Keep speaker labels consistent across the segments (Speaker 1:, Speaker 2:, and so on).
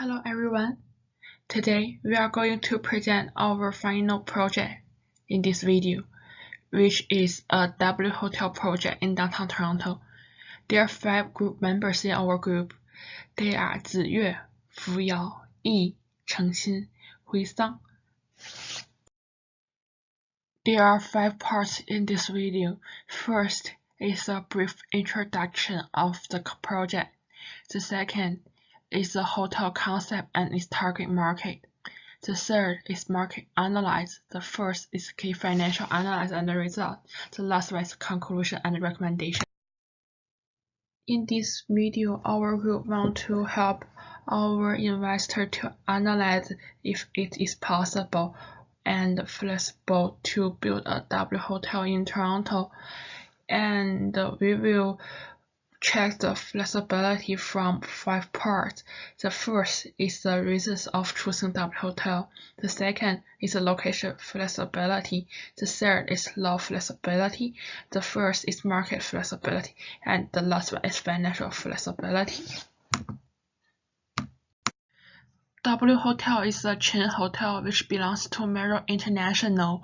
Speaker 1: Hello everyone. Today we are going to present our final project in this video, which is a W hotel project in downtown Toronto. There are 5 group members in our group. They are 子月、扶摇、易、诚心、回桑. There are 5 parts in this video. First is a brief introduction of the project. The second is the hotel concept and its target market. The third is market analysis. The fourth is key financial analysis and the result. The last one is conclusion and recommendation. In this video, our group wants to help our investor to analyze if it is possible and flexible to build a W hotel in Toronto, and we will check the flexibility from 5 parts. The first is the reasons of choosing W hotel. The second is the location flexibility. The third is law flexibility. The first is market flexibility. And the last one is financial flexibility. W Hotel is a chain hotel which belongs to Marriott International,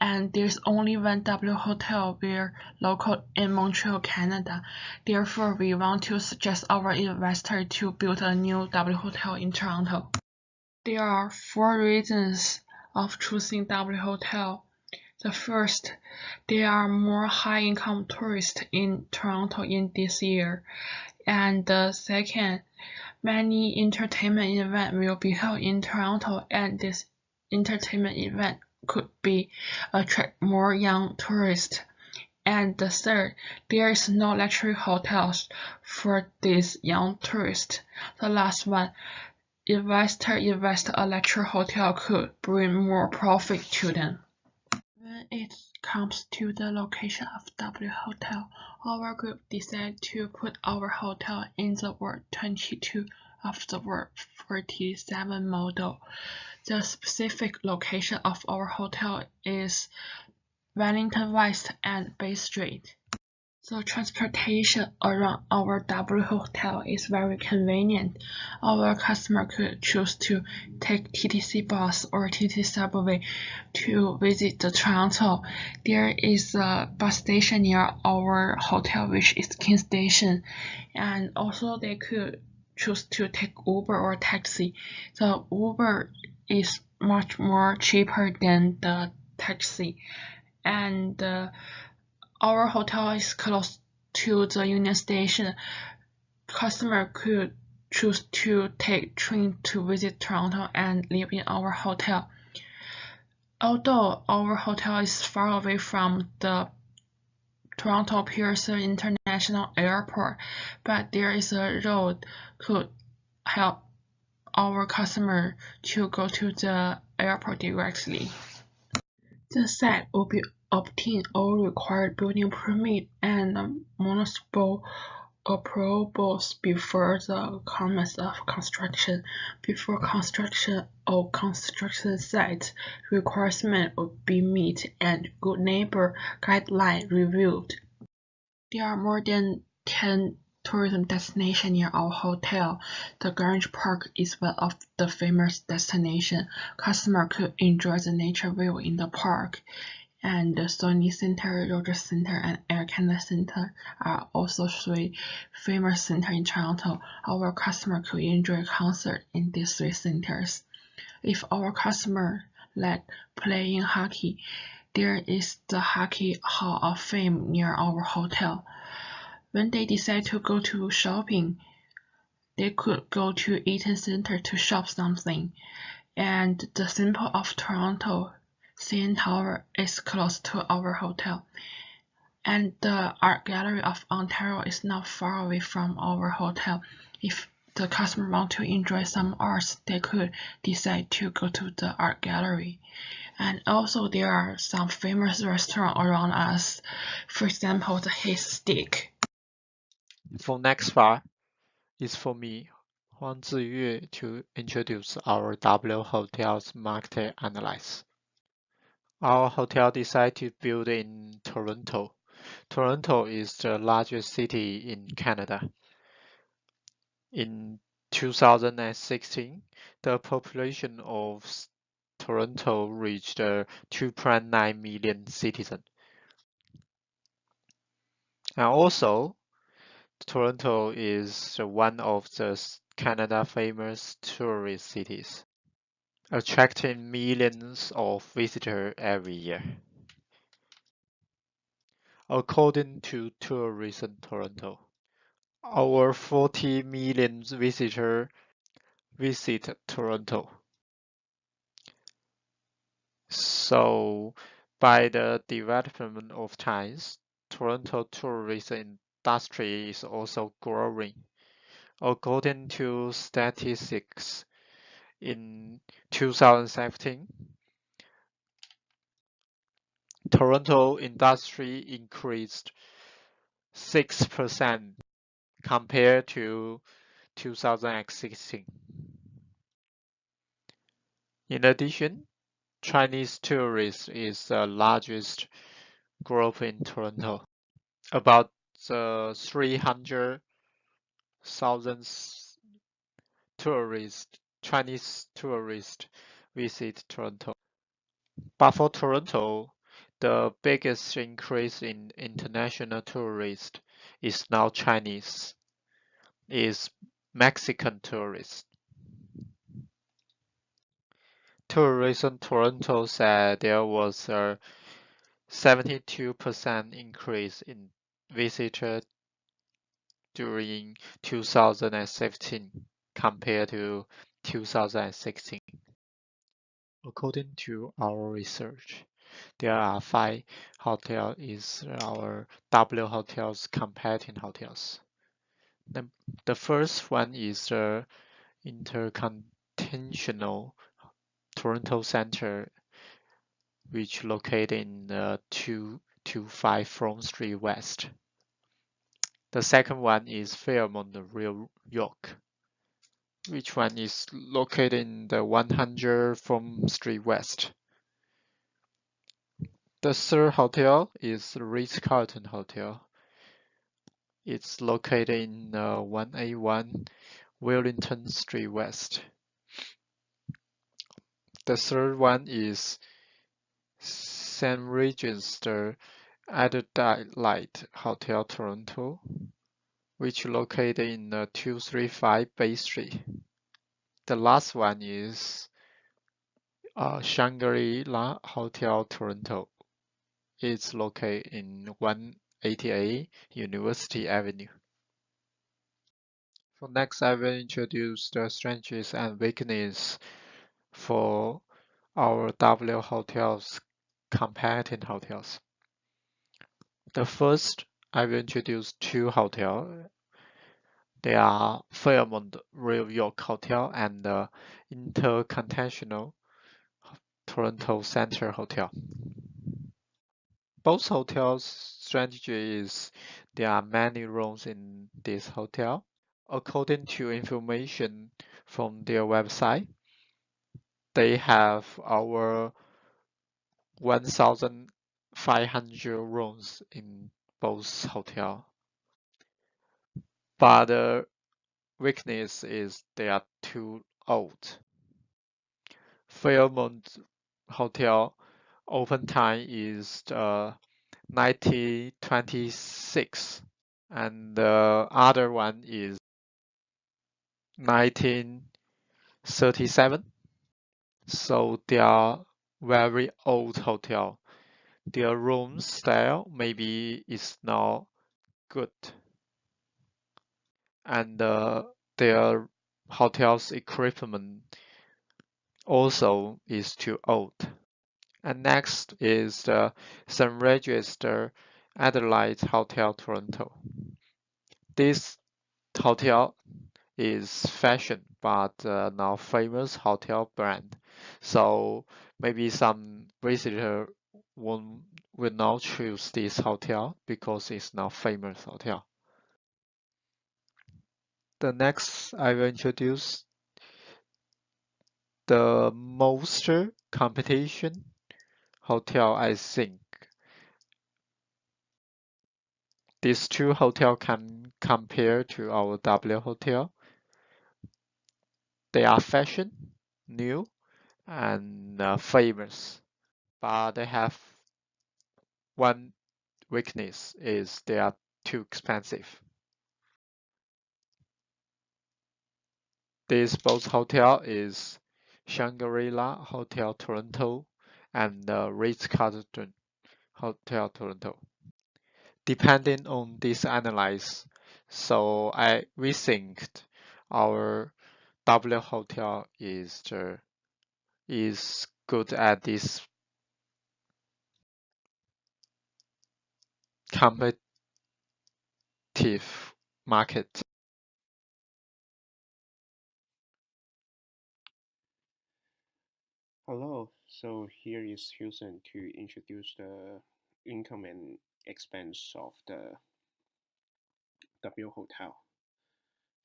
Speaker 1: and there's only one W Hotel we're located in Montreal, Canada. Therefore, we want to suggest our investor to build a new W Hotel in Toronto. There are 4 reasons of choosing W Hotel. The first, there are more high-income tourists in Toronto in this year. And the second, many entertainment events will be held in Toronto, and this entertainment event could be attract more young tourists. And the third, there is no luxury hotels for these young tourists. The last one, invest a luxury hotel could bring more profit to them. When it comes to the location of W Hotel, our group decided to put our hotel in the Ward 22 of the Ward 47 model. The specific location of our hotel is Wellington West and Bay Street. The transportation around our W Hotel is very convenient. Our customer could choose to take TTC bus or TTC subway to visit the Toronto. There is a bus station near our hotel, which is King Station, and also they could choose to take Uber or taxi. The Uber is much more cheaper than the taxi, and our hotel is close to the Union Station. Customer could choose to take train to visit Toronto and live in our hotel. Although our hotel is far away from the Toronto Pearson International Airport, but there is a road could help our customer to go to the airport directly. The site will be obtain all required building permit and municipal approvals before the commence of construction. Before construction, all construction site requirements will be met and good neighbor guideline reviewed. There are more than 10 tourism destinations near our hotel. The Garage Park is one of the famous destinations. Customers could enjoy the nature view in the park. And the Sony Center, Rogers Center, and Air Canada Center are also 3 famous centers in Toronto. Our customer could enjoy concert in these 3 centers. If our customer like playing hockey, there is the Hockey Hall of Fame near our hotel. When they decide to go to shopping, they could go to Eaton Center to shop something. And the Temple of Toronto CN Tower is close to our hotel, and the Art Gallery of Ontario is not far away from our hotel. If the customer want to enjoy some arts, they could decide to go to the art gallery. And also there are some famous restaurants around us, for example the His Steak.
Speaker 2: For next part is for me, Huang Ziyue, to introduce our W Hotel's market analysis. Our hotel decided to build in Toronto. Toronto is the largest city in Canada. In 2016, the population of Toronto reached 2.9 million citizens. And also, Toronto is one of the Canada's famous tourist cities, attracting millions of visitors every year. According to Tourism Toronto, over 40 million visitors visit Toronto. So, by the development of times, Toronto tourism industry is also growing. According to statistics, in 2017, Toronto industry increased 6% compared to 2016. In addition, Chinese tourists is the largest group in Toronto. About 300,000 Chinese tourists visit Toronto. But for Toronto, the biggest increase in international tourists is now Chinese, is Mexican tourists. Tourism Toronto said there was a 72% increase in visitors during 2017 compared to 2016. According to our research, there are 5 hotels is our W hotels competing hotels. The first one is the Intercontinental Toronto Center, which located in 225 Front Street West. The second one is Fairmont, New York, which one is located in the 100 Front Street West. The third hotel is the Ritz-Carlton Hotel. It's located in 181 Wellington Street West. The third one is St. Regis, the Adelaide Hotel Toronto, which located in 235 Bay Street. The last one is Shangri-La Hotel Toronto. It's located in 188 University Avenue. For next, I will introduce the strengths and weaknesses for our W hotels competing hotels. The first, I will introduce 2 hotels. They are Fairmont New York Hotel and the Intercontinental Toronto Center Hotel. Both hotels' strategy is there are many rooms in this hotel. According to information from their website, they have over 1,500 rooms in both hotels. But the weakness is they are too old. Fairmont Hotel open time is 1926 and the other one is 1937. So they are very old hotel. Their room style maybe is not good, and their hotel's equipment also is too old. And next is the St. Regis Adelaide Hotel Toronto. This hotel is fashion but now famous hotel brand. So maybe some visitor will not choose this hotel because it's not famous hotel. The next I will introduce the most competition hotel. I think these 2 hotels can compare to our W hotel. They are fashion, new, and famous, but they have one weakness is they are too expensive. This both hotel is Shangri-La Hotel Toronto and the Ritz-Carlton Hotel Toronto. Depending on this analysis, so we think our W hotel is good at this competitive market.
Speaker 3: Hello, so here is Houston to introduce the income and expense of the W Hotel.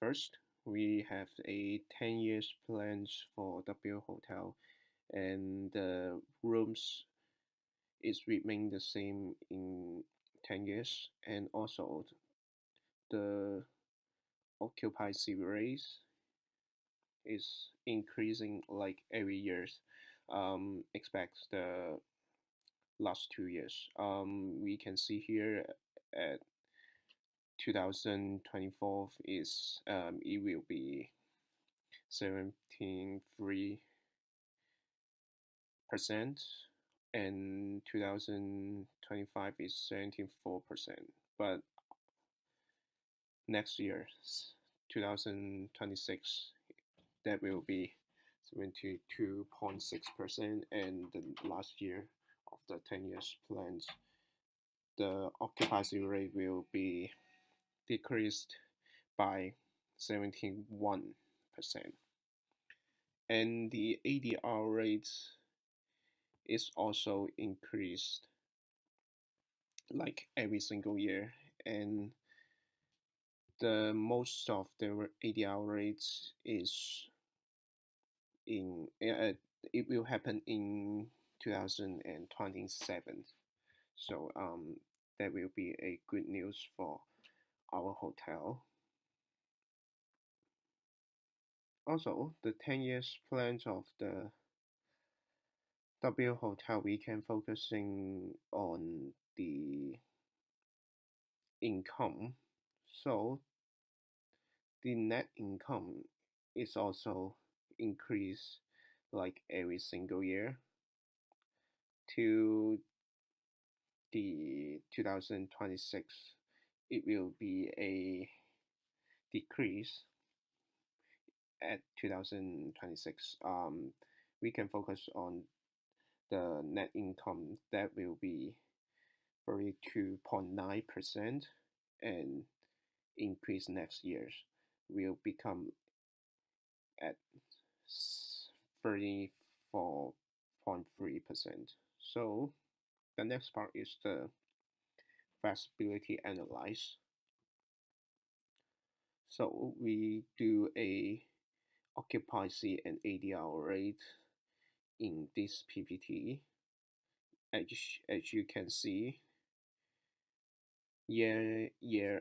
Speaker 3: First, we have a 10 years plans for W Hotel, and the rooms is remain the same in 10 years, and also the occupancy rate is increasing like every years. Expects the last 2 years. We can see here at 2024 is it will be 17.3%, and 2025 is 74%. But next year, 2026, that will be 72.6%, and the last year of the 10 years plans, the occupancy rate will be decreased by 71%. And the ADR rate is also increased like every single year. And the most of the ADR rates is in it will happen in 2027. So that will be a good news for our hotel. Also, the 10 years plans of the W Hotel, we can focusing on the income. So the net income is also increased like every single year to the 2026. It will be a decrease at 2026. We can focus on the net income that will be 32.9%, and increase next years will become at 34.3%. So the next part is the feasibility analysis. So we do a occupancy and ADR rate in this PPT. As you can see, year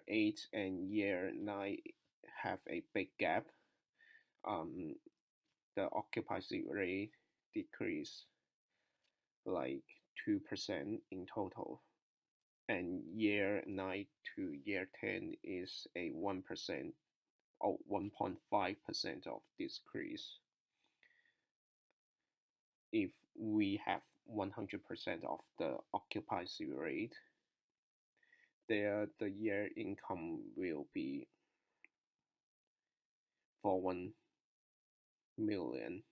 Speaker 3: 8 and year 9 have a big gap. The occupancy rate decreased like 2% in total, and year 9 to year 10 is a 1% or 1.5% of decrease. If we have 100% of the occupancy rate, there the year income will be for 1 million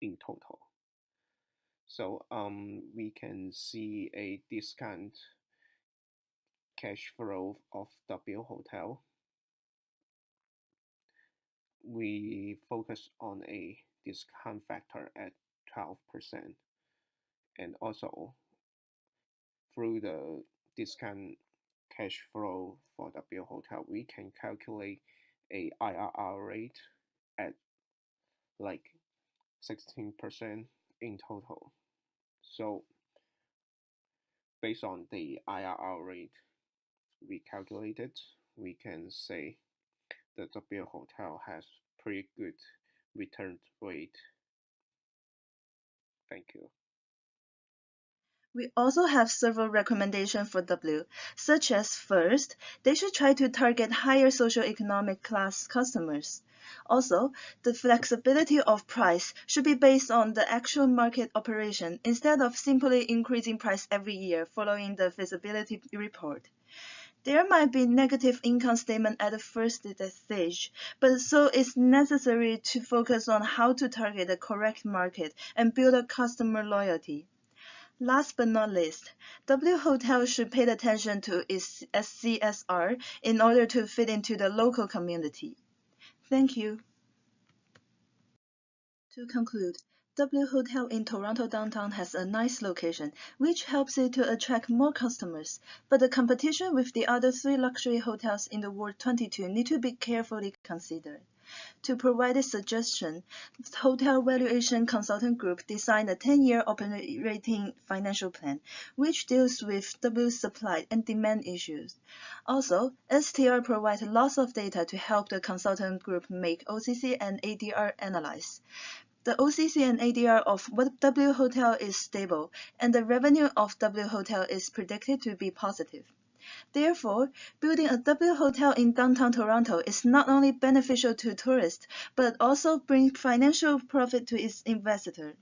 Speaker 3: in total. So we can see a discount cash flow of W Hotel. We focus on a discount factor at 12%, and also through the discount cash flow for W Hotel, we can calculate a IRR rate at like 16% in total. So based on the IRR rate we calculated, we can say the W Hotel has pretty good return rate. Thank you.
Speaker 4: We also have several recommendations for W, such as first, they should try to target higher socioeconomic class customers. Also, the flexibility of price should be based on the actual market operation instead of simply increasing price every year following the feasibility report. There might be negative income statement at the first stage, but so it's necessary to focus on how to target the correct market and build a customer loyalty. Last but not least, W Hotel should pay attention to its CSR in order to fit into the local community. Thank you. To conclude, W Hotel in Toronto downtown has a nice location, which helps it to attract more customers. But the competition with the other 3 luxury hotels in the World 22 need to be carefully considered. To provide a suggestion, the Hotel Valuation Consultant Group designed a 10-year operating financial plan, which deals with W supply and demand issues. Also, STR provides lots of data to help the consultant group make OCC and ADR analysis. The OCC and ADR of W Hotel is stable, and the revenue of W Hotel is predicted to be positive. Therefore, building a W hotel in downtown Toronto is not only beneficial to tourists, but also brings financial profit to its investor.